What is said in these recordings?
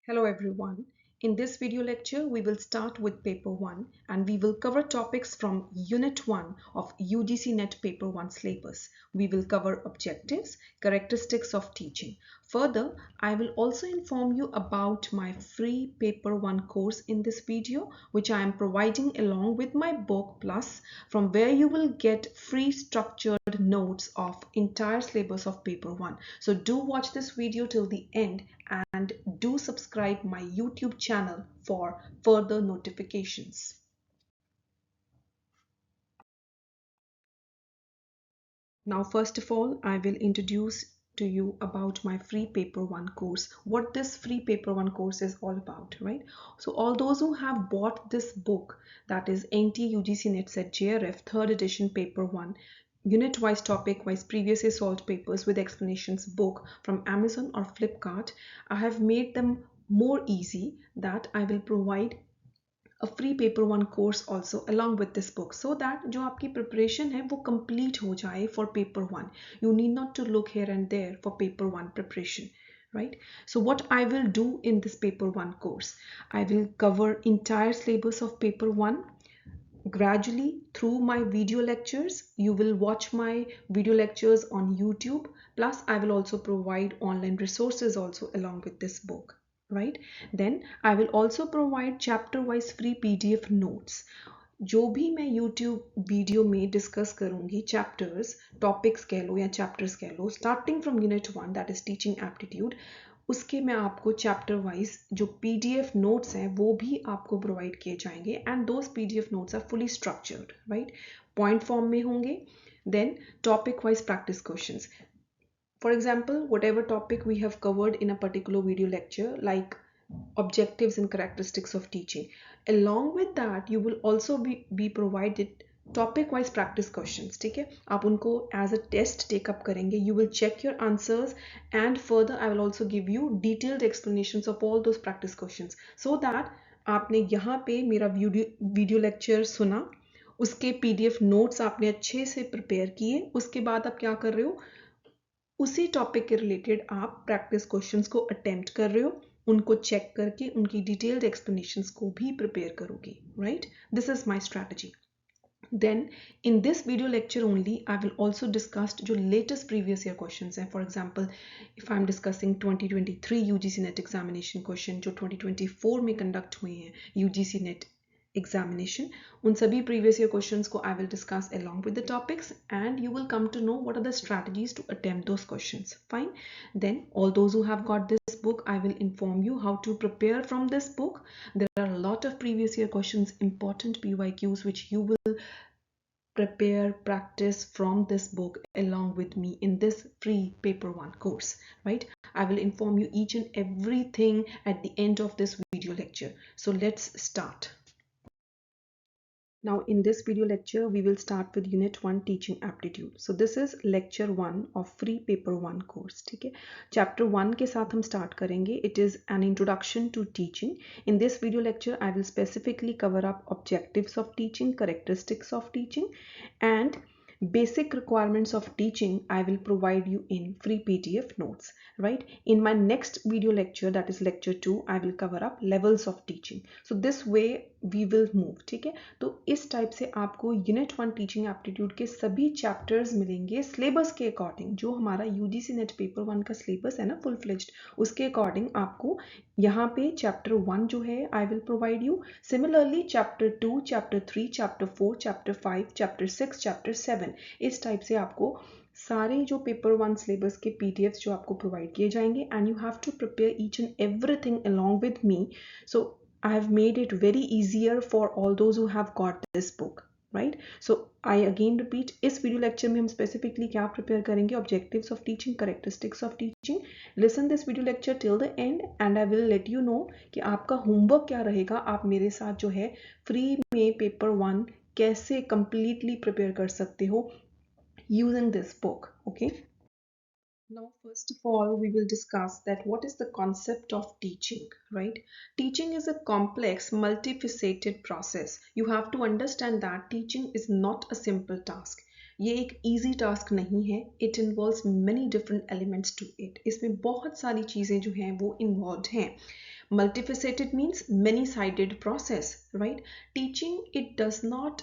Hello everyone. In this video lecture, we will start with paper 1 and we will cover topics from unit 1 of UGC NET paper 1 syllabus. We will cover objectives, characteristics of teaching. Further, I will also inform you about my free paper 1 course in this video, which I am providing along with my book plus, from where you will get free structured notes of entire syllabus of paper 1. So do watch this video till the end and do subscribe my YouTube channel for further notifications. Now, first of all, I will introduce to you about my free paper 1 course, what this free paper 1 course is all about, right? So all those who have bought this book, that is NT UGC NET Set JRF 3rd edition paper 1 unit wise, topic wise, previously solved papers with explanations book from Amazon or Flipkart, I have made them more easy that I will provide a free paper 1 course also along with this book, so that जो आपकी preparation है वो complete हो जाए for paper 1. You need not to look here and there for paper 1 preparation, right? So what I will do in this paper 1 course, I will cover entire syllabus of paper 1 gradually through my video lectures. You will watch my video lectures on YouTube, plus I will also provide online resources also along with this book, right? Then I will also provide chapter wise free PDF notes. जो भी मैं YouTube video में discuss करूंगी, chapters, topics कह लो या chapters कह लो, starting from unit 1 that is teaching aptitude, उसके मैं आपको चैप्टर वाइज जो PDF नोट्स हैं वो भी आपको प्रोवाइड किए जाएंगे, and those PDF notes are fully structured, right? Point form में होंगे. Then topic wise practice questions. For example, whatever topic we have covered in a particular video lecture, like objectives and characteristics of teaching, along with that you will also be provided topic wise practice questions. ठीक है, आप उनको as a test take up करेंगे. You will check your answers, and further I will also give you detailed explanations of all those practice questions, so that आपने यहाँ पे मेरा video lecture सुना, उसके PDF नोट्स आपने अच्छे से प्रिपेयर किए, उसके बाद आप क्या कर रहे हो, उसी टॉपिक के रिलेटेड आप प्रैक्टिस क्वेश्चंस को अटेम्प्ट कर रहे हो, उनको चेक करके उनकी डिटेल्ड एक्सप्लेनेशंस को भी प्रिपेयर करोगे, right? This is my strategy. Then in this video lecture only I will also discuss जो latest previous year questions हैं. For example, if I am discussing 2023 UGC NET examination question जो 2024 में conduct हुए हैं UGC NET examination, उन सभी previous year questions को I will discuss along with the topics, and you will come to know what are the strategies to attempt those questions. Fine. Then all those who have got this book, I will inform you how to prepare from this book. There are a lot of previous year questions, important PYQs, which you will prepare, practice from this book along with me in this free paper 1 course, right? I will inform you each and everything at the end of this video lecture. So let's start. Now in this video lecture, we will start with unit 1 teaching aptitude. So this is lecture 1 of free paper 1 course. ठीक है, chapter 1 के साथ हम start करेंगे. It is an introduction to teaching. In this video lecture, I will specifically cover up objectives of teaching, characteristics of teaching, and basic requirements of teaching. I will provide you in free PDF notes, right? In my next video lecture, that is lecture 2, I will cover up levels of teaching. So this way we will move. ठीक है, तो इस type से आपको unit 1 teaching aptitude के सभी chapters मिलेंगे syllabus के अकॉर्डिंग. जो हमारा यूजीसी नेट पेपर 1 का सिलेबस है ना, फुल फ्लेज्ड, उसके अकॉर्डिंग आपको यहाँ पे चैप्टर 1 जो है आई will provide you. Similarly chapter 2, chapter 3, chapter 4, chapter 5, chapter 6, chapter 7, इस टाइप से आपको सारे जो पेपर 1 सिलेबस के PDFs जो आपको प्रोवाइड किए जाएंगे, and you have to prepare each and everything along with me. So I have made it very easier for all those who have got this book, right? So I again repeat, इस video lecture में हम specifically क्या prepare करेंगे, objectives of teaching, characteristics of teaching. Listen this video lecture till the end and I will let you know कि आपका homework क्या रहेगा. आप मेरे साथ जो है free में paper 1 कैसे completely prepare कर सकते हो using this book, okay? Now, first of all, we will discuss that what is the concept of teaching, right? Teaching is a complex, multifaceted process. You have to understand that teaching is not a simple task. ये एक easy task नहीं है. It involves many different elements to it. इसमें बहुत सारी चीज़ें जो हैं वो involved हैं. Multifaceted means many-sided process, right? Teaching, it does not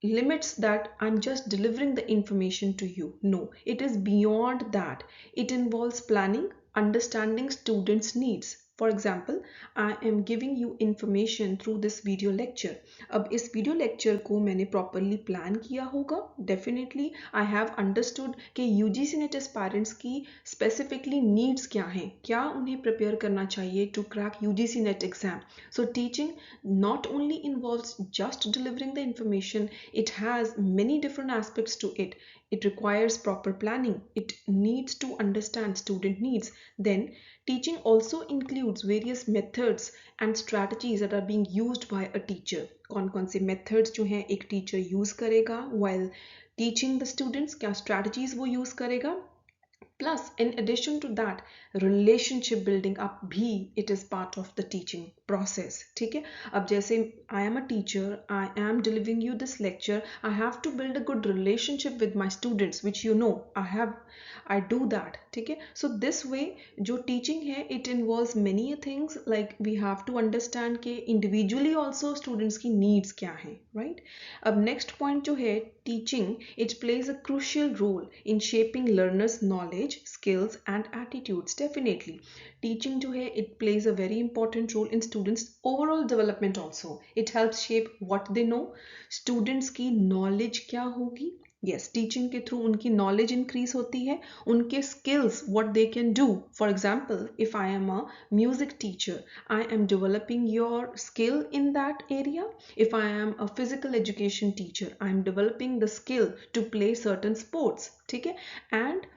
limits that I'm just delivering the information to you. No, it is beyond that. It involves planning, understanding students' needs. For example, I am giving you information through this video lecture. अब इस video lecture को मैंने properly plan किया होगा. Definitely, I have understood कि UGC NET aspirants की specifically needs क्या हैं, क्या उन्हें prepare करना चाहिए to crack UGC NET exam. So teaching not only involves just delivering the information, it has many different aspects to it. It requires proper planning. It needs to understand student needs. Then teaching also includes various methods and strategies that are being used by a teacher. कौन-कौन से methods जो हैं एक teacher use करेगा while teaching the students, क्या strategies वो use करेगा. Plus, in addition to that, relationship building up भी it is part of the teaching process. ठीक है. अब जैसे I am a teacher, I am delivering you this lecture, I have to build a good relationship with my students, which you know I do that. ठीक है. So this way जो teaching है, it involves many things, like we have to understand कि individually also students की needs क्या हैं, right? अब next point जो है, teaching, it plays a crucial role in shaping learners' knowledge, skills and attitudes. Definitely, teaching जो है, it plays a very important role in students' overall development also. It helps shape what they know. Students की knowledge क्या होगी? Yes, teaching के through उनकी knowledge increase होती है, उनके skills, what they can do. For example, if I am a music teacher, I am developing your skill in that area. If I am a physical education teacher, I am developing the skill to play certain sports. ठीक है. And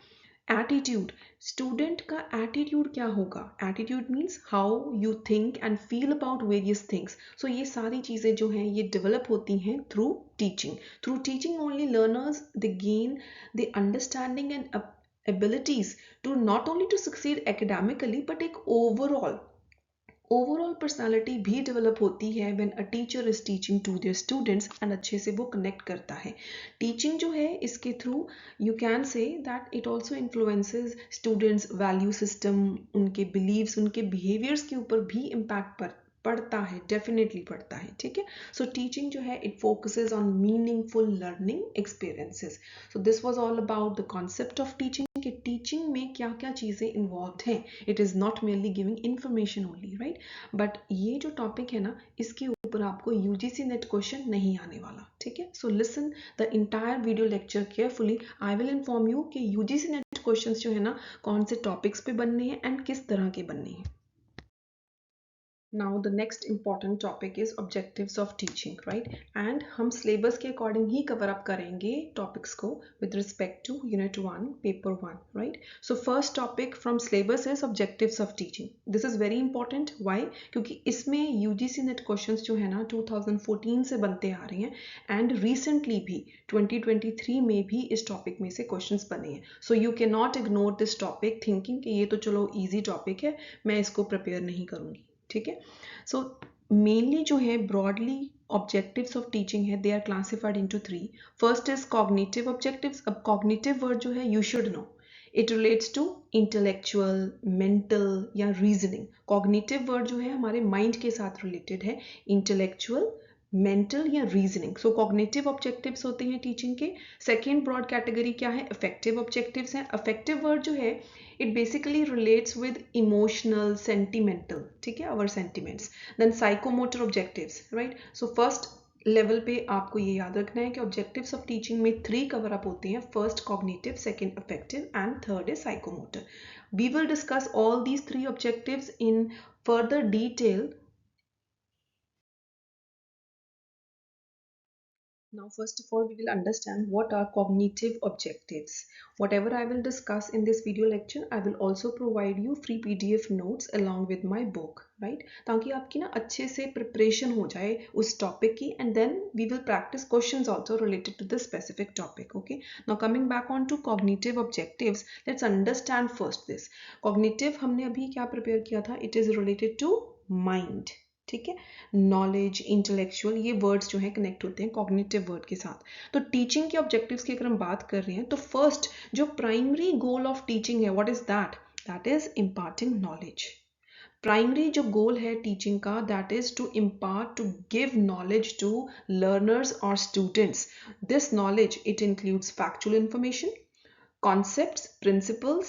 attitude, student का attitude क्या होगा? Attitude means how you think and feel about various things. So ये सारी चीज़ें जो हैं ये develop होती हैं through teaching. Through teaching only learners they gain the understanding and abilities to not only to succeed academically but एक overall personality भी develop होती है when a teacher is teaching to their students and अच्छे से वो connect करता है. Teaching जो है इसके through you can say that it also influences students value system, उनके beliefs, उनके behaviors के ऊपर भी impact पड़ता है, definitely पड़ता है. ठीक है. So teaching जो है it focuses on meaningful learning experiences. So this was all about the concept of teaching, कि टीचिंग में क्या क्या चीज़ें इन्वॉल्व हैं. It is not merely giving information only, right. But ये जो टॉपिक है ना, इसके ऊपर आपको यूजीसी नेट क्वेश्चन नहीं आने वाला. ठीक है. So listen the entire video lecture carefully. I will inform you कि यूजीसी नेट क्वेश्चन जो है ना, कौन से टॉपिक्स पे बनने हैं एंड किस तरह के बनने हैं. Now the next important topic is objectives of teaching, right? And हम syllabus के according ही cover up करेंगे topics को with respect to unit 1 paper 1, right? So first topic from syllabus is objectives of teaching. This is very important. Why? क्योंकि इसमें UGC NET questions जो है ना 2014 से बनते आ रहे हैं and recently भी 2023 में भी इस topic में से questions बने हैं. So you cannot ignore this topic thinking कि ये तो चलो easy topic है, मैं इसको prepare नहीं करूँगी. ठीक है. सो मेनली जो है ब्रॉडली ऑब्जेक्टिव्स ऑफ टीचिंग है, they are classified into 3. First is cognitive objectives. अब कॉग्निटिव वर्ड जो है you should know it relates to intellectual, mental या रीजनिंग. कॉग्निटिव वर्ड जो है हमारे माइंड के साथ रिलेटेड है, इंटेलेक्चुअल, मेंटल या रीजनिंग. सो कॉग्निटिव ऑब्जेक्टिव्स होते हैं टीचिंग के. सेकेंड ब्रॉड कैटेगरी क्या है? अफेक्टिव ऑब्जेक्टिव्स हैं. अफेक्टिव वर्ड जो है it basically relates with emotional, sentimental, ठीक है, our sentiments. Then psychomotor objectives, right? So first level पे आपको ये याद रखना है कि objectives of teaching में 3 cover up होते हैं. First cognitive, second affective and third is psychomotor. We will discuss all these 3 objectives in further detail. Now, first of all, we will understand what are cognitive objectives. Whatever I will discuss in this video lecture, I will also provide you free PDF notes along with my book, right? ताकि आपकी ना अच्छे से preparation हो जाए उस topic की, and then we will practice questions also related to this specific topic, okay? Now, coming back on to cognitive objectives, let's understand first this. Cognitive हमने अभी क्या prepare किया था? It is related to mind. ठीक है, knowledge, intellectual, ये words जो हैं कनेक्ट होते हैं कॉग्निटिव वर्ड के साथ। तो टीचिंग के ऑब्जेक्टिव्स की अगर हम बात कर रहे हैं तो फर्स्ट जो प्राइमरी गोल ऑफ टीचिंग है, what is that? That is imparting knowledge. Primary जो गोल है टीचिंग का, that is to impart, to give knowledge to learners और students. This knowledge it includes factual information, concepts, principles,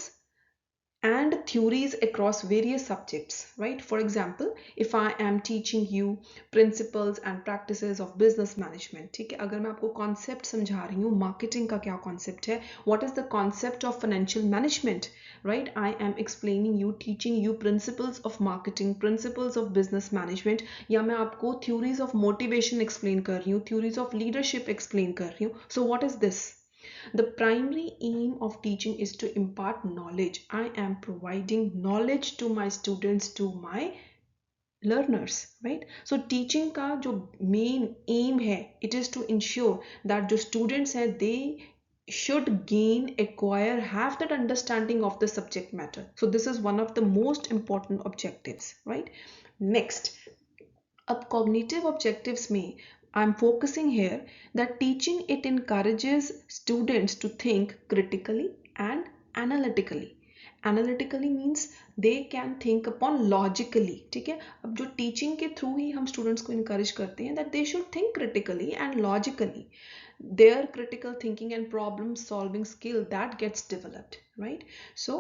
and theories across various subjects, right? For example, if I am teaching you principles and practices of business management, ठीक है, अगर मैं आपको concept समझा रही हूँ, marketing का क्या concept है, what is the concept of financial management, right? I am explaining you, teaching you principles of marketing, principles of business management, या मैं आपको theories of motivation explain कर रही हूँ, theories of leadership explain कर रही हूँ. So what is this? The primary aim of teaching is to impart knowledge. I am providing knowledge to my students, to my learners, right? So teaching का जो main aim है, it is to ensure that जो students हैं, they should gain, acquire, have that understanding of the subject matter. So this is one of the most important objectives, right? Next, अब cognitive objectives में I'm focusing here that teaching it encourages students to think critically and analytically. Analytically means they can think upon logically. ठीक है, अब जो teaching के through ही हम students को encourage करते हैं that they should think critically and logically. Their critical thinking and problem solving skill that gets developed, right? So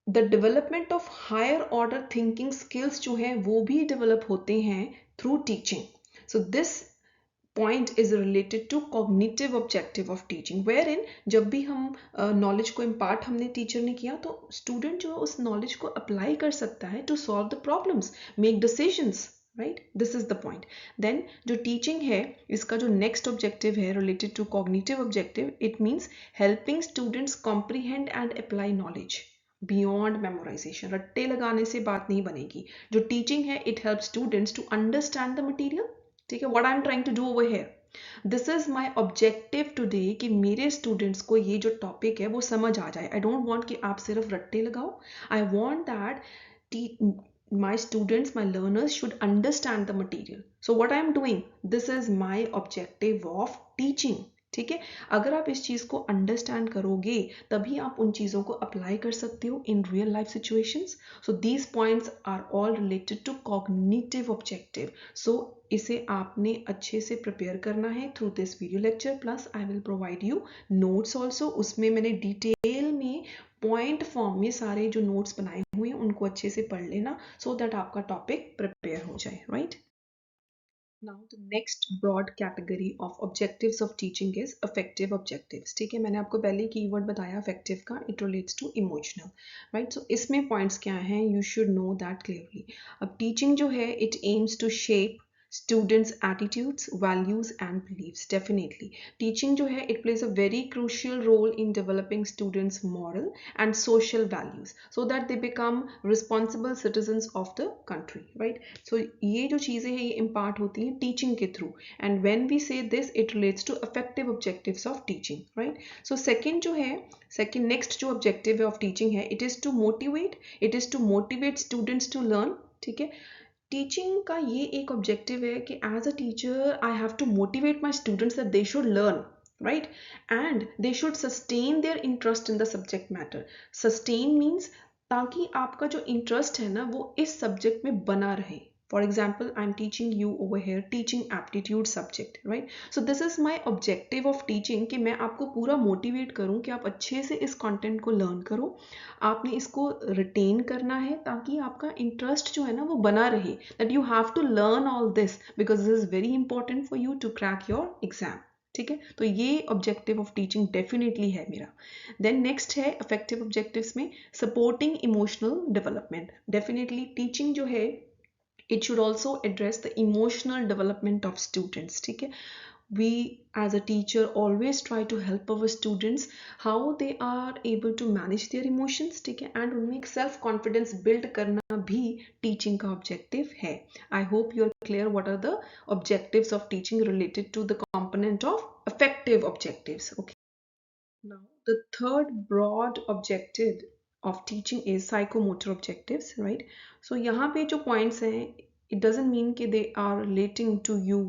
the development of higher order thinking skills जो हैं वो भी डेवलप होते हैं through teaching. So this point is related to cognitive objective of teaching, where in जब भी हम knowledge को इम्पार्ट हमने टीचर ने किया तो स्टूडेंट जो है उस नॉलेज को अप्लाई कर सकता है to solve the problems, make decisions, right? This is the point. Then जो टीचिंग है इसका जो नेक्स्ट ऑब्जेक्टिव है related to cognitive objective, it means helping students comprehend and apply knowledge beyond memorization. रट्टे लगाने से बात नहीं बनेगी. जो टीचिंग है it help students to understand the material. ठीक है, what I am trying to do over here, this is my objective today कि मेरे स्टूडेंट्स को ये जो टॉपिक है वो समझ आ जाए. आई डोंट वॉन्ट कि आप सिर्फ रट्टे लगाओ. I want that my students, my learners should understand the material. So what I am doing, this is my objective of teaching. ठीक है, अगर आप इस चीज़ को अंडरस्टैंड करोगे तभी आप उन चीज़ों को अप्लाई कर सकते हो in real life situations. So these points are all related to cognitive objective. So इसे आपने अच्छे से प्रिपेयर करना है through this video lecture, plus I will provide you notes also. उसमें मैंने डिटेल में पॉइंट फॉर्म में सारे जो नोट्स बनाए हुए हैं उनको अच्छे से पढ़ लेना सो दैट आपका टॉपिक प्रिपेयर हो जाए, right? Now the next broad category of objectives of teaching is affective objectives. ठीक है, मैंने आपको पहले कीवर्ड बताया affective का, it relates to emotional, right? So इसमें points क्या हैं, you should know that clearly. अब teaching जो है it aims to shape students attitudes, values and beliefs. Definitely teaching जो है it plays a very crucial role in developing students moral and social values so that they become responsible citizens of the country, right? So ये जो चीज़ें हैं ये impart होती हैं teaching के through, and when we say this it relates to effective objectives of teaching, right? So second जो है, second next जो objective of teaching है, it is to motivate, it is to motivate students to learn. ठीक है, teaching का ये एक objective है कि as a teacher I have to motivate my students that they should learn, right? And they should sustain their interest in the subject matter. Sustain means ताकि आपका जो इंटरेस्ट है ना वो इस सब्जेक्ट में बना रहे. For example, I'm teaching you over here teaching aptitude subject, right? So this is my objective of teaching कि मैं आपको पूरा motivate करूँ कि आप अच्छे से इस content को learn करो. आपने इसको retain करना है ताकि आपका interest जो है ना वो बना रहे. That you have to learn all this because this is very important for you to crack your exam. ठीक है, तो ये ऑब्जेक्टिव ऑफ टीचिंग डेफिनेटली है मेरा. देन नेक्स्ट है इफेक्टिव ऑब्जेक्टिव्स में supporting emotional development. Definitely teaching जो है it should also address the emotional development of students. ठीक है, we as a teacher always try to help our students how they are able to manage their emotions. ठीक है, and उनमें self confidence build करना भी teaching का objective है. I hope you are clear what are the objectives of teaching related to the component of effective objectives. Okay, now the third broad objective of teaching is psychomotor objectives, right? So यहाँ पे जो points हैं it doesn't mean कि they are relating to you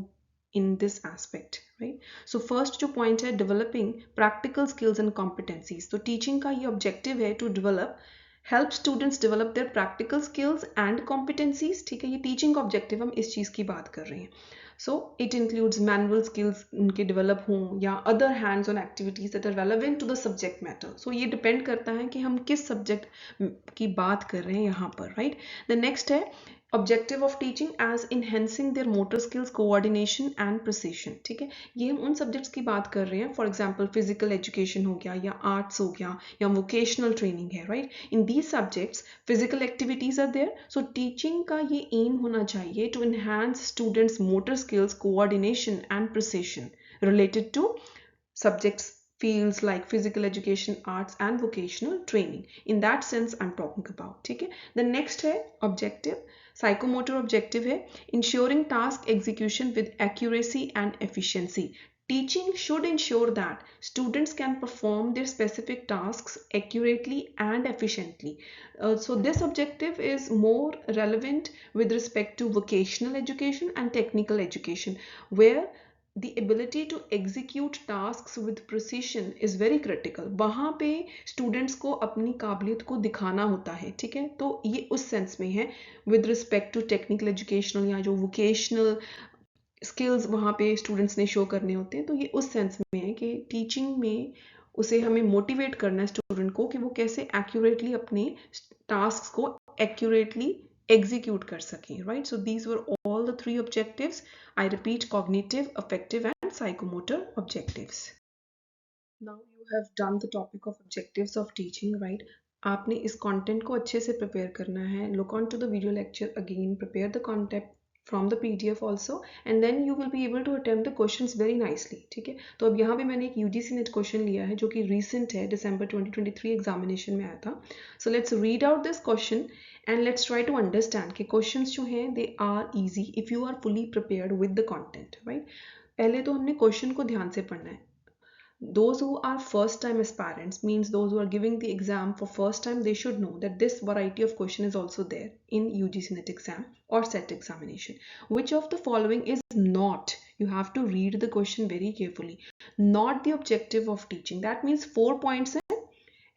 in this aspect, right? So first जो point है developing practical skills and competencies, तो teaching का ये objective है to develop help students develop their practical skills and competencies, ठीक है, ये teaching का objective, हम इस चीज़ की बात कर रहे हैं. So it includes manual skills उनके develop हों या other hands-on activities that are relevant to the subject matter. So ये depend करता है कि हम किस subject की बात कर रहे हैं यहाँ पर, right? The next है objective of teaching as enhancing their motor skills, coordination and precision, ठीक है, ये हम उन subjects की बात कर रहे हैं. For example, physical education हो गया या arts हो गया या vocational training है, right? In these subjects, physical activities are there. So teaching का ये aim होना चाहिए to enhance students' motor skills, coordination and precision related to subjects fields like physical education, arts and vocational training. In that sense I'm talking about, ठीक है. The next है objective, psychomotor objective है ensuring task execution with accuracy and efficiency. Teaching should ensure that students can perform their specific tasks accurately and efficiently. So this objective is more relevant with respect to vocational education and technical education, where the ability to execute tasks with precision is very critical. वहाँ पे students को अपनी काबिलियत को दिखाना होता है, ठीक है, तो ये उस सेंस में है with respect to technical educational या जो vocational skills वहाँ पे students ने show करने होते हैं, तो ये उस सेंस में है कि teaching में उसे हमें motivate करना है student को कि वो कैसे accurately अपने tasks को accurately execute कर सकें, right? So these were all the three objectives. I repeat, cognitive, affective and psychomotor objectives. Now you have done the topic of objectives of teaching, right? आपने इस content को अच्छे से prepare करना है. Look on to the video lecture again, prepare the content from the PDF also, and then you will be able to attempt the questions very nicely, ठीक है. तो अब यहाँ पे मैंने एक UGC NET question लिया है जो कि recent है, December 2023 examination में आया था. So let's read out this question and let's try to understand कि questions जो हैं they are easy if you are fully prepared with the content, right? पहले तो हमने question को ध्यान से पढ़ना है. Those who are first time aspirants, means those who are giving the exam for first time, they should know that this variety of question is also there in UGC NET exam or SET examination. Which of the following is not, you have to read the question very carefully, not the objective of teaching? That means 4 points है,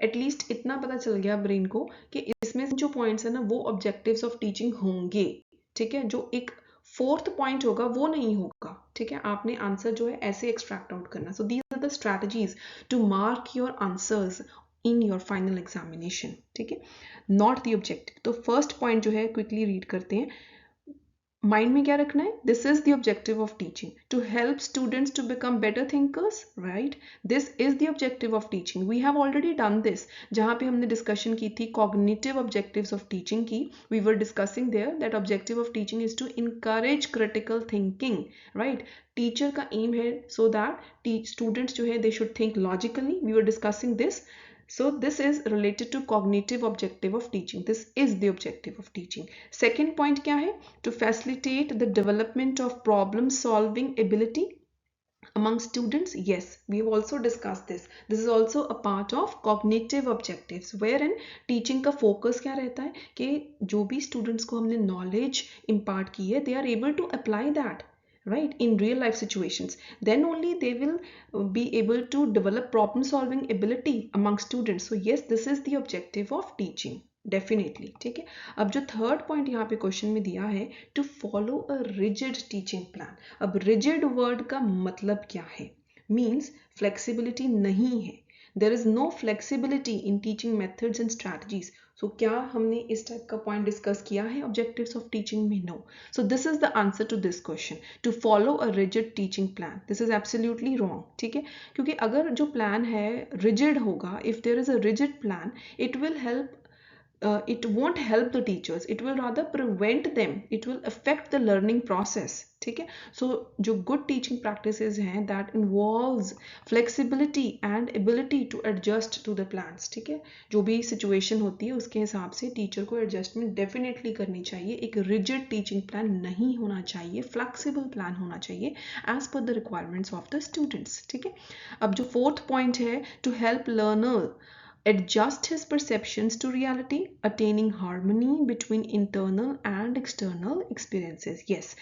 at least इतना पता चल गया brain को कि इसमें जो points है ना वो objectives of teaching होंगे, ठीक है. जो एक फोर्थ पॉइंट होगा वो नहीं होगा, ठीक है. आपने आंसर जो है ऐसे एक्सट्रैक्ट आउट करना. So these are the strategies to mark your answers in your final examination, ठीक है. Not the objective. तो फर्स्ट पॉइंट जो है क्विकली रीड करते हैं. माइंड में क्या रखना है? This is the objective of teaching, to help students to become better thinkers, right. This is the objective of teaching. We have already done this, जहां पे हमने डिस्कशन की थी कॉग्निटिव ऑब्जेक्टिव्स ऑफ टीचिंग की. We were discussing there that objective of teaching is to encourage critical thinking, right. Teacher का aim है so that students जो है they should think logically. We were discussing this. So this is related to cognitive objective of teaching. This is the objective of teaching. Second point क्या है? To facilitate the development of problem solving ability among students. Yes, we have also discussed this. This is also a part of cognitive objectives, wherein teaching का focus क्या रहता है कि जो भी students को हमने knowledge impart की है, they are able to apply that, right, in real life situations. Then only they will be able to develop problem solving ability among students. So yes, this is the objective of teaching, definitely, ठीक है. अब जो third point यहाँ पे question में दिया है, to follow a rigid teaching plan. अब रिजिड वर्ड का मतलब क्या है? मीन्स फ्लेक्सिबिलिटी नहीं है. There is no flexibility in teaching methods and strategies. So क्या हमने इस टाइप का पॉइंट डिस्कस किया है ऑब्जेक्टिव्स ऑफ टीचिंग में? No. So this is the answer to this question, to follow a rigid teaching plan. This is absolutely wrong, ठीक है. क्योंकि अगर जो प्लान है रिजिड होगा, if there is a rigid plan, it will help it won't help the teachers, it will rather prevent them, it will affect the learning process, ठीक है. So जो good teaching practices हैं that involves flexibility and ability to adjust to the plans, ठीक है. जो भी situation होती है उसके हिसाब से टीचर को adjustment definitely करनी चाहिए. एक rigid teaching plan नहीं होना चाहिए, flexible plan होना चाहिए as per the requirements of the students, ठीक है. अब जो fourth point है, to help learner adjust his perceptions to reality, attaining harmony between internal and external experiences. Yes,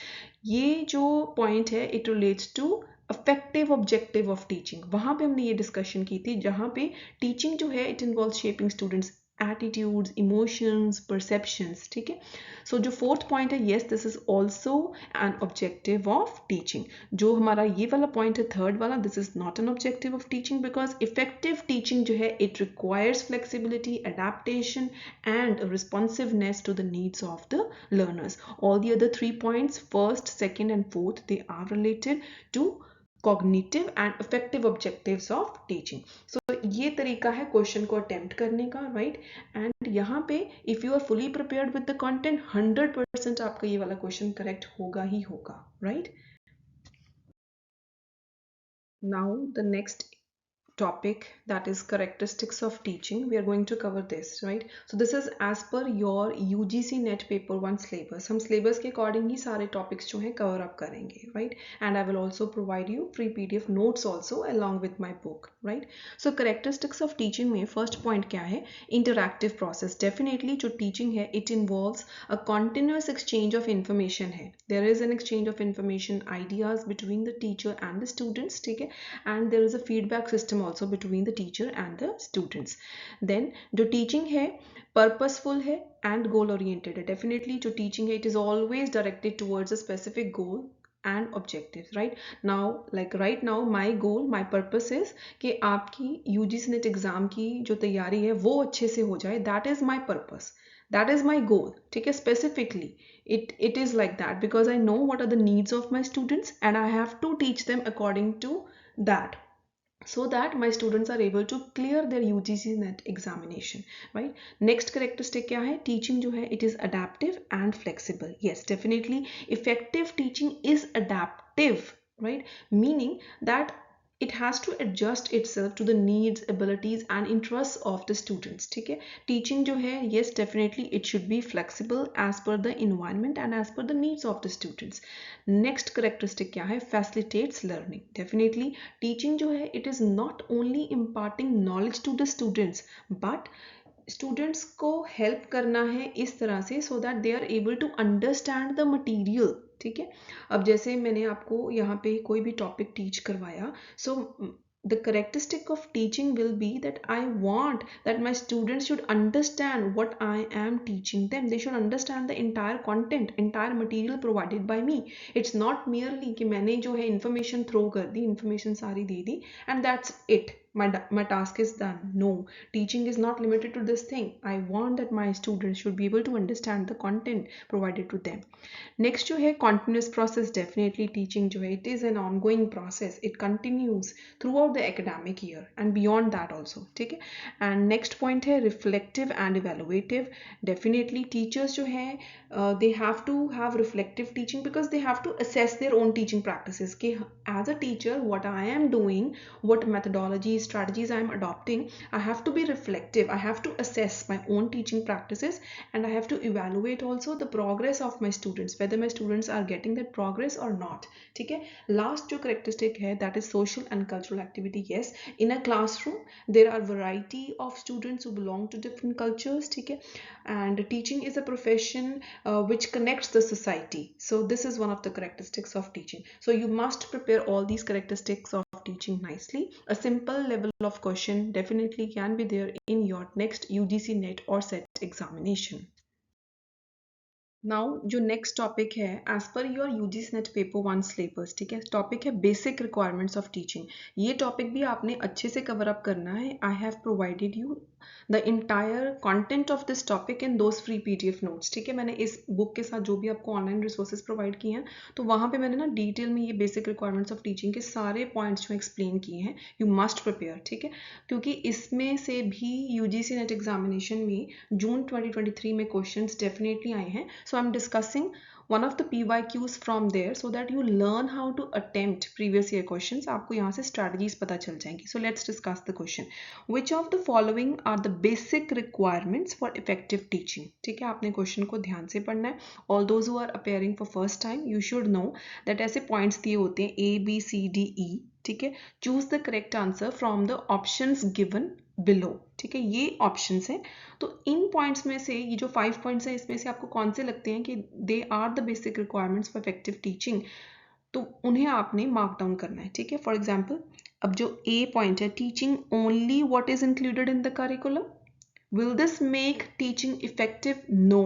ये जो point है it relates to effective objective of teaching. वहाँ पे हमने ये discussion की थी जहाँ पे teaching जो है it involves shaping students attitudes, emotions, perceptions. ठीक है, so जो fourth point है, yes, this is also an objective of teaching. जो हमारा ये वाला point है third वाला, this is not an objective of teaching because effective teaching जो है it requires flexibility, adaptation and responsiveness to the needs of the learners. All the other 3 points, first, second and fourth, they are related to cognitive and effective objectives of teaching. So ये तरीका है question को attempt करने का, right. And यहाँ पे if you are fully prepared with the content 100% आपका ये वाला क्वेश्चन करेक्ट होगा ही होगा, right. Now the next topic, that is characteristics of teaching, we are going to cover this, right. So this is as per your UGC NET paper 1 syllabus. हम syllabus के according ही सारे topics जो हैं cover up करेंगे, right. And I will also provide you free PDF notes also along with my book, right. So characteristics of teaching में first point क्या है, interactive process. Definitely जो teaching है it involves a continuous exchange of information है. There is an exchange of information, ideas between the teacher and the students, ठीक है. And there is a feedback system also between the teacher and the students. Then जो teaching है purposeful है and goal oriented है. Definitely जो teaching है it is always directed towards a specific goal and objectives, right. Now like right now my goal, my purpose is कि आपकी UGC NET exam की जो तैयारी है वो अच्छे से हो जाए. That is my purpose, that is my goal, ठीक है. Specifically it is like that because I know what are the needs of my students and I have to teach them according to that, so that my students are able to clear their UGC NET examination, right. Next characteristic क्या है, teaching जो है it is adaptive and flexible. Yes, definitely effective teaching is adaptive, right, meaning that it has to adjust itself to the needs, abilities and interests of the students, ठीक है. Teaching जो है, yes, definitely it should be flexible as per the environment and as per the needs of the students. Next characteristic क्या है, facilitates learning. Definitely teaching जो है it is not only imparting knowledge to the students but students को help करना है इस तरह से so that they are able to understand the material, ठीक है. अब जैसे मैंने आपको यहाँ पे कोई भी टॉपिक टीच करवाया, सो the characteristic of teaching will be that I want that my students should understand what I am teaching them. They should understand the entire content, entire material provided by me. It's not merely कि मैंने जो है information throw कर दी, information सारी दे दी and that's it, my task is done. No, teaching is not limited to this thing. I want that my students should be able to understand the content provided to them. Next जो है continuous process. Definitely teaching जो है it is an ongoing process. It continues throughout the academic year and beyond that also, ठीक है. And next point है reflective and evaluative. Definitely teachers जो है they have to have reflective teaching because they have to assess their own teaching practices कि as a teacher what I am doing, what methodologies, strategies I am adopting, I have to be reflective. I have to assess my own teaching practices and I have to evaluate also the progress of my students, whether my students are getting that progress or not, ठीक है. Last जो characteristic है that is social and cultural activity. Yes, in a classroom there are variety of students who belong to different cultures, ठीक है. And teaching is a profession which connects the society. So this is one of the characteristics of teaching. So you must prepare all these characteristics of teaching nicely. A simple level of question definitely can be there in your next UGC NET or SET examination. Now जो next topic है as per your UGC NET paper 1 syllabus, ठीक है. Topic है basic requirements of teaching. ये topic भी आपने अच्छे से कवर अप करना है. I have provided you the entire content of this topic in those free PDF notes, ठीक है. मैंने इस बुक के साथ जो भी आपको ऑनलाइन रिसोर्सेज प्रोवाइड किए हैं तो वहाँ पे मैंने ना डिटेल में ये बेसिक रिक्वायरमेंट्स ऑफ टीचिंग के सारे पॉइंट्स जो एक्सप्लेन किए हैं. यू मस्ट प्रिपेयर, ठीक है, क्योंकि इसमें से भी UGC NET एग्जामिनेशन में जून 2023 में क्वेश्चन डेफिनेटली आए हैं. So I'm discussing one of the PYQs from there so that you learn how to attempt previous year questions. आपको यहाँ से strategies पता चल जाएंगी. So let's discuss the question. Which of the following are the basic requirements for effective teaching? ठीक है, आपने question को ध्यान से पढ़ना है. All those who are appearing for first time, you should know that ऐसे points दिए होते हैं A, B, C, D, E. ठीक है, choose the correct answer from the options given below, ठीक है, ये ऑप्शंस हैं। तो इन पॉइंट्स में से ये जो 5 पॉइंट्स हैं इसमें से आपको कौन से लगते हैं कि they are the basic requirements for effective teaching, तो उन्हें आपने मार्क डाउन करना है, ठीक है। फॉर एग्जाम्पल, अब जो ए पॉइंट है, teaching only what is included in the curriculum, will this make teaching effective? No.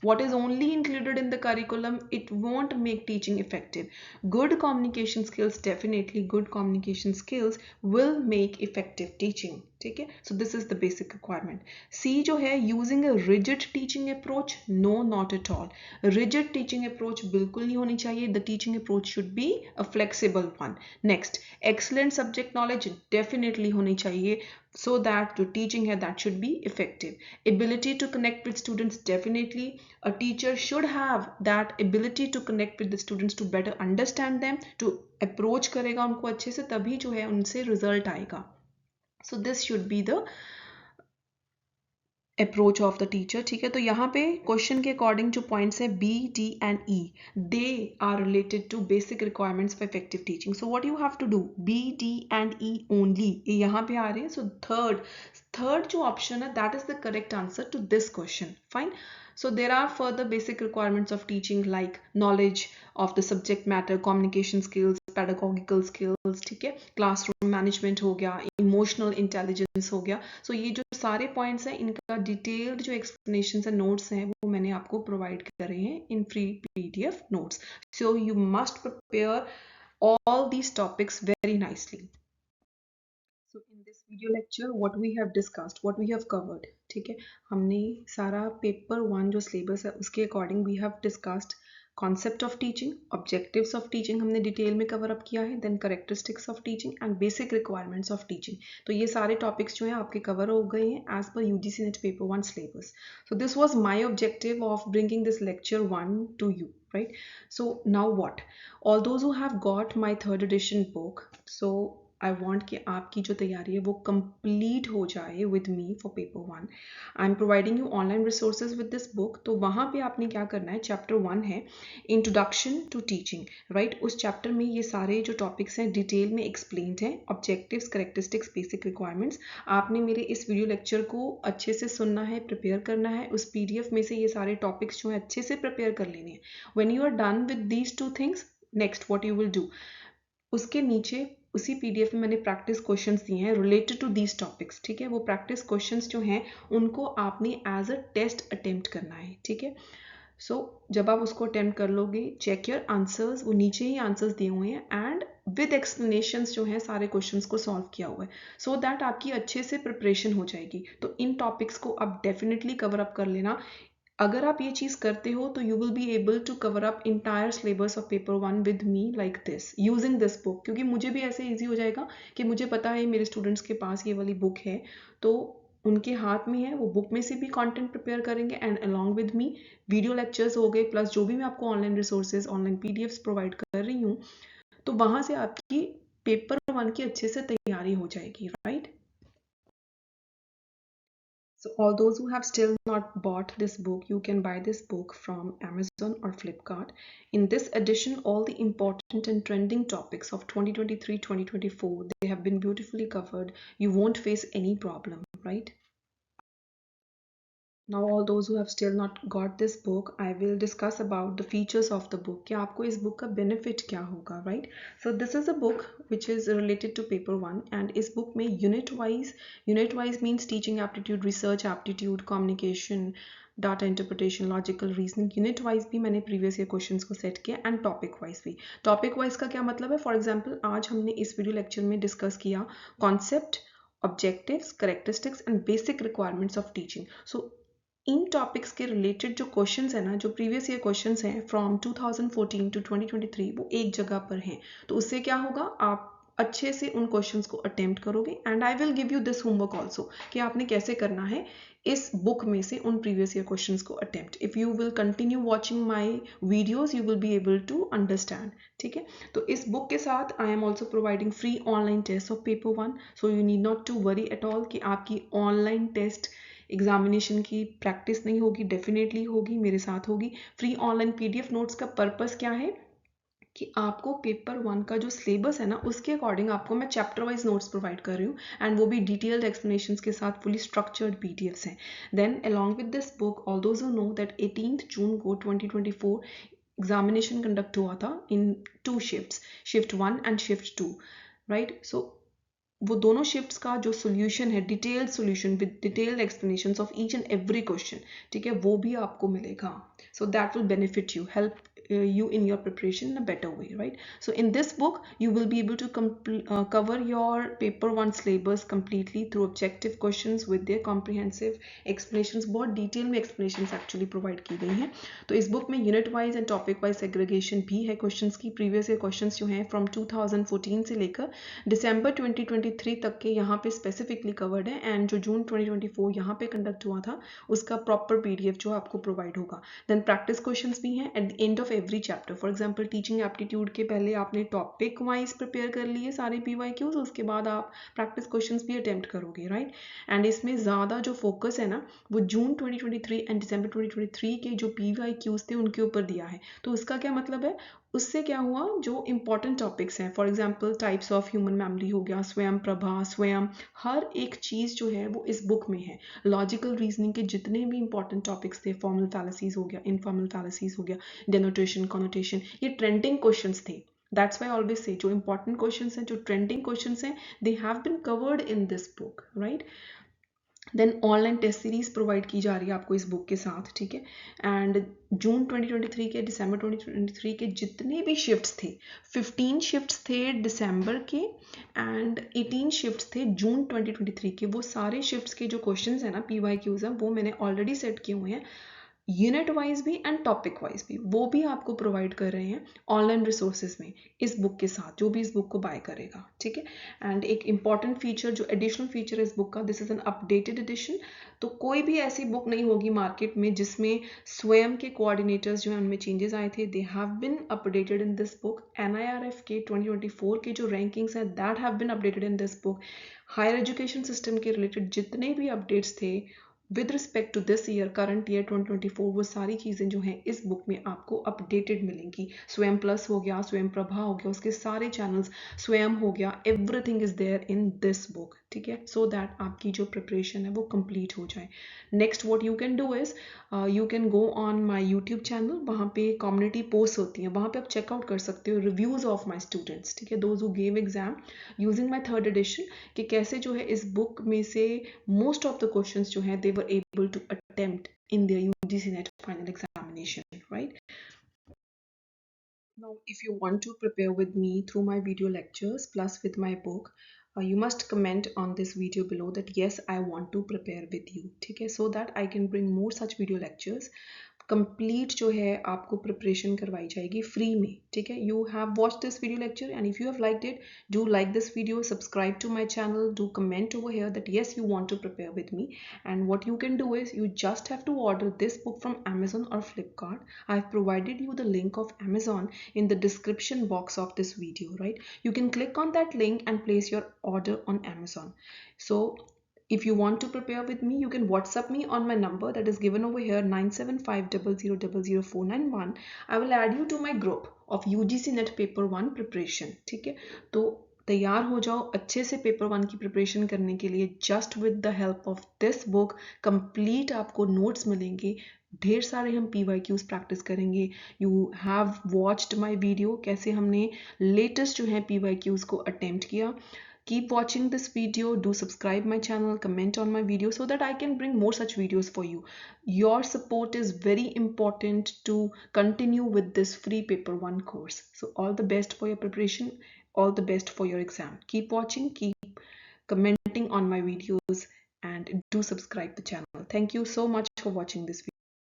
What is only included in the curriculum, it won't make teaching effective. Good communication skills, definitely good communication skills will make effective teaching, ठीक है। So this is the basic requirement. C जो है, using a rigid teaching approach, no, not at all. Rigid teaching approach बिल्कुल नहीं होनी चाहिए. The teaching approach should be a flexible one. Next, excellent subject knowledge definitely होनी चाहिए, so that जो teaching है that should be effective. Ability to connect with students, definitely a teacher should have that ability to connect with the students, to better understand them, to approach करेगा उनको अच्छे से, तभी जो है उनसे result आएगा. So this should be the approach of the teacher, ठीक है। तो यहाँ पे क्वेश्चन के अकॉर्डिंग जो पॉइंट्स है B, D and E, they are related to basic requirements for effective teaching. So what you have to do, B, D and E only, ये यहाँ पे आ रहे हैं. सो थर्ड जो ऑप्शन है that is the correct answer to this question. Fine. So there are further basic requirements of teaching like knowledge of the subject matter, communication skills, pedagogical skills, ठीक है, classroom management हो गया, emotional intelligence हो गया. So ये जो सारे points हैं इनका डिटेल्ड जो एक्सप्लेनेशन है, नोट्स हैं, वो मैंने आपको प्रोवाइड करे हैं in free PDF notes. So you must prepare all these topics very nicely. So in this video lecture what we have discussed, what we have covered, ठीक है, हमने सारा पेपर 1 जो सिलेबस है उसके according we have discussed concept of teaching, objectives of teaching हमने detail में cover up किया है, then characteristics of teaching and basic requirements of teaching. तो ये सारे टॉपिक्स जो हैं आपके कवर हो गए हैं as per UGC NET paper 1 syllabus. So this was my objective of bringing this lecture 1 to you, right? So now what? All those who have got my 3rd edition book, so I want कि आपकी जो तैयारी है वो complete हो जाए with me for paper 1. I am providing you online resources with this book. तो वहाँ पे आपने क्या करना है, चैप्टर 1 है इंट्रोडक्शन टू टीचिंग, राइट. उस चैप्टर में ये सारे जो टॉपिक्स हैं डिटेल में एक्सप्लेन्ड हैं, ऑब्जेक्टिव्स, कैरेक्टरिस्टिक्स, बेसिक रिक्वायरमेंट्स. आपने मेरे इस वीडियो लेक्चर को अच्छे से सुनना है, प्रिपेयर करना है, उस PDF में से ये सारे टॉपिक्स जो हैं अच्छे से प्रिपेयर कर लेने हैं. When you are done with these 2 things, next what you will do, उसके नीचे उसी PDF में मैंने प्रैक्टिस क्वेश्चंस दिए हैं रिलेटेड टू दीज टॉपिक्स, ठीक है. वो प्रैक्टिस क्वेश्चंस जो हैं उनको आपने एज अ टेस्ट अटेम्प्ट करना है, ठीक है. सो जब आप उसको अटेम्प्ट कर लोगे, चेक योर आंसर्स, वो नीचे ही आंसर्स दिए हुए हैं एंड विद एक्सप्लेनेशंस जो हैं सारे क्वेश्चंस को सॉल्व किया हुआ है, सो दैट आपकी अच्छे से प्रिपरेशन हो जाएगी. तो इन टॉपिक्स को आप डेफिनेटली कवर अप कर लेना. अगर आप ये चीज़ करते हो तो you will be able to cover up entire syllabus of paper 1 with me like this, using this book. क्योंकि मुझे भी ऐसे ईजी हो जाएगा कि मुझे पता है मेरे स्टूडेंट्स के पास ये वाली बुक है, तो उनके हाथ में है, वो बुक में से भी कंटेंट प्रिपेयर करेंगे and along with me video lectures हो गए, प्लस जो भी मैं आपको online resources, online PDFs provide कर रही हूँ, तो वहाँ से आपकी पेपर 1 की अच्छे से तैयारी हो जाएगी, right. So all those who have still not bought this book, you can buy this book from Amazon or Flipkart. In this edition, all the important and trending topics of 2023-2024, they have been beautifully covered. You won't face any problem, right? Now all those who have still not got this book, I will discuss about the features of the book. कि आपको इस book का benefit क्या होगा, right? So this is a book which is related to paper 1 and इस book में unit wise means teaching aptitude, research aptitude, communication, data interpretation, logical reasoning. Unit wise भी मैंने प्रीवियस ईयर क्वेश्चंस को set किया and topic wise भी. Topic wise का क्या मतलब है, फॉर एग्जांपल आज हमने इस वीडियो लेक्चर में डिस्कस किया concept, objectives, characteristics and basic requirements of teaching. So in topics के रिलेटेड जो क्वेश्चंस है ना, जो प्रीवियस ईयर क्वेश्चंस हैं फ्रॉम 2014 टू 2023, वो एक जगह पर हैं. तो उससे क्या होगा, आप अच्छे से उन क्वेश्चंस को अटेम्प्ट करोगे and I will give you this homework also कि आपने कैसे करना है इस बुक में से उन प्रीवियस ईयर क्वेश्चंस को attempt. If you will continue watching my videos you will be able to understand, ठीक है. तो इस बुक के साथ I am also providing free online test of paper 1. So you need not to worry at all कि आपकी online test examination की practice नहीं होगी, डेफिनेटली होगी, मेरे साथ होगी. फ्री ऑनलाइन PDF नोट्स का पर्पस क्या है, कि आपको पेपर 1 का जो सिलेबस है ना उसके अकॉर्डिंग आपको मैं चैप्टर वाइज नोट्स प्रोवाइड कर रही हूँ, एंड वो भी डिटेल्ड एक्सप्लेनेशंस के साथ फुली स्ट्रक्चर्ड पीडीएफ्स हैं. Then along with this book, all those who know that 18 June को 2024 एग्जामिनेशन कंडक्ट हुआ था in 2 shifts, shift 1 and shift 2, right. So वो दोनों शिफ्ट्स का जो सोल्यूशन है, detailed solution with detailed explanations of each and every question, ठीक है, वो भी आपको मिलेगा. So that will benefit you, help you in your preparation in a better way, right? So in this book you will be able to cover your paper 1 syllabus completely through objective questions with their comprehensive explanations. बहुत detail में explanations actually provide की गई हैं. तो इस book में unit wise and topic wise segregation भी है क्वेश्चंस की. प्रीवियस ईयर क्वेश्चंस जो हैं फ्रॉम 2014 से लेकर दिसंबर 2023 तक के यहाँ पे स्पेसिफिकली कवर्ड है, एंड जो जून 2024 यहाँ पे कंडक्ट हुआ था उसका प्रॉपर पीडीएफ जो आपको प्रोवाइड होगा. देन प्रैक्टिस क्वेश्चंस भी हैं at the end of every chapter. For example teaching aptitude के पहले आपने टॉपिक वाइज प्रिपेयर कर लिए सारे पीवाईक्यूज, उसके बाद आप प्रैक्टिस क्वेश्चंस भी अटेम्प्ट करोगे, राइट. एंड इसमें ज़्यादा जो फोकस है ना वो जून 2023 एंड दिसंबर 2023 के जो पीवाईक्यूज थे उनके ऊपर दिया है. तो उसका क्या मतलब है, उससे क्या हुआ, जो इंपॉर्टेंट टॉपिक्स हैं, for example types of human memory हो गया, स्वयं प्रभा, स्वयं, हर एक चीज़ जो है वो इस बुक में है. लॉजिकल रीजनिंग के जितने भी इंपॉर्टेंट टॉपिक्स थे, फॉर्मल फैलेसीज हो गया, इनफॉर्मल फैलेसीज हो गया, डेनोटेशन, कॉनोटेशन, ये ट्रेंडिंग क्वेश्चंस थे. दैट्स वाई ऑलवेज से जो इंपॉर्टेंट क्वेश्चंस हैं, जो ट्रेंडिंग क्वेश्चंस हैं, they have been covered in this book, right. Then online test series provide की जा रही है आपको इस बुक के साथ, ठीक है. एंड जून 2023 के दिसंबर 2023 के जितने भी शिफ्ट्स थे, 15 शिफ्ट्स थे दिसंबर के एंड 18 शिफ्ट्स थे जून 2023 के. वो सारे शिफ्ट्स के जो क्वेश्चंस हैं ना, पीवाईक्यूज हैं, वो मैंने ऑलरेडी सेट किए हुए हैं यूनिट वाइज भी एंड टॉपिक वाइज भी. वो भी आपको प्रोवाइड कर रहे हैं ऑनलाइन रिसोर्सेज में इस बुक के साथ, जो भी इस बुक को बाय करेगा, ठीक है. एंड एक इंपॉर्टेंट फीचर, जो एडिशनल फीचर है इस बुक का, this is an updated addition. तो कोई भी ऐसी बुक नहीं होगी मार्केट में जिसमें स्वयं के कोऑर्डिनेटर्स जो हैं उनमें चेंजेस आए थे. They have been updated in this book. NIRF के 2024 के जो रैंकिंग्स हैं, that have been updated in this book. Higher education system के रिलेटेड जितने भी अपडेट्स थे with respect to this year, current year 2024, वो सारी चीज़ें जो हैं इस बुक में आपको अपडेटेड मिलेंगी. स्वयं प्लस हो गया, स्वयं प्रभा हो गया, उसके सारे चैनल्स, स्वयं हो गया, everything is there in this book, ठीक है. सो दैट आपकी जो प्रिपरेशन है वो कंप्लीट हो जाए. Next what you can do is you can go on my YouTube channel. वहाँ पे कम्युनिटी पोस्ट होती हैं, वहाँ पे आप चेकआउट कर सकते हो रिव्यूज़ ऑफ माई स्टूडेंट्स, ठीक है, those who gave exam using my third edition, कि कैसे जो है इस बुक में से most of the questions जो हैं they were able to attempt in their UGC NET final examination, right? Now, if you want to prepare with me through my video lectures plus with my book, you must comment on this video below that yes, I want to prepare with you, ठीक है, so that I can bring more such video lectures. Complete जो है आपको preparation करवाई जाएगी free में, ठीक है. You have watch this video lecture and if you have liked it, do like this video, subscribe to my channel, do comment over here that yes you want to prepare with me. And what you can do is you just have to order this book from Amazon or Flipkart. I've provided you the link of Amazon in the description box of this video, right? You can click on that link and place your order on Amazon. So if you want to prepare with me, you can WhatsApp me on my number that is given over here, 9750000491. I will add you to my group of UGC NET Paper 1 preparation, ठीक है. तो तैयार हो जाओ अच्छे से paper 1 की preparation करने के लिए. Just with the help of this book complete आपको नोट्स मिलेंगे, ढेर सारे हम PYQs प्रैक्टिस करेंगे. You have watched my video, कैसे हमने लेटेस्ट जो है PYQs को अटेम्प्ट किया. Keep watching this video, do subscribe my channel, comment on my video so that I can bring more such videos for you. Your support is very important to continue with this free paper 1 course. So all the best for your preparation, all the best for your exam. Keep watching, keep commenting on my videos and do subscribe the channel. Thank you so much for watching this video.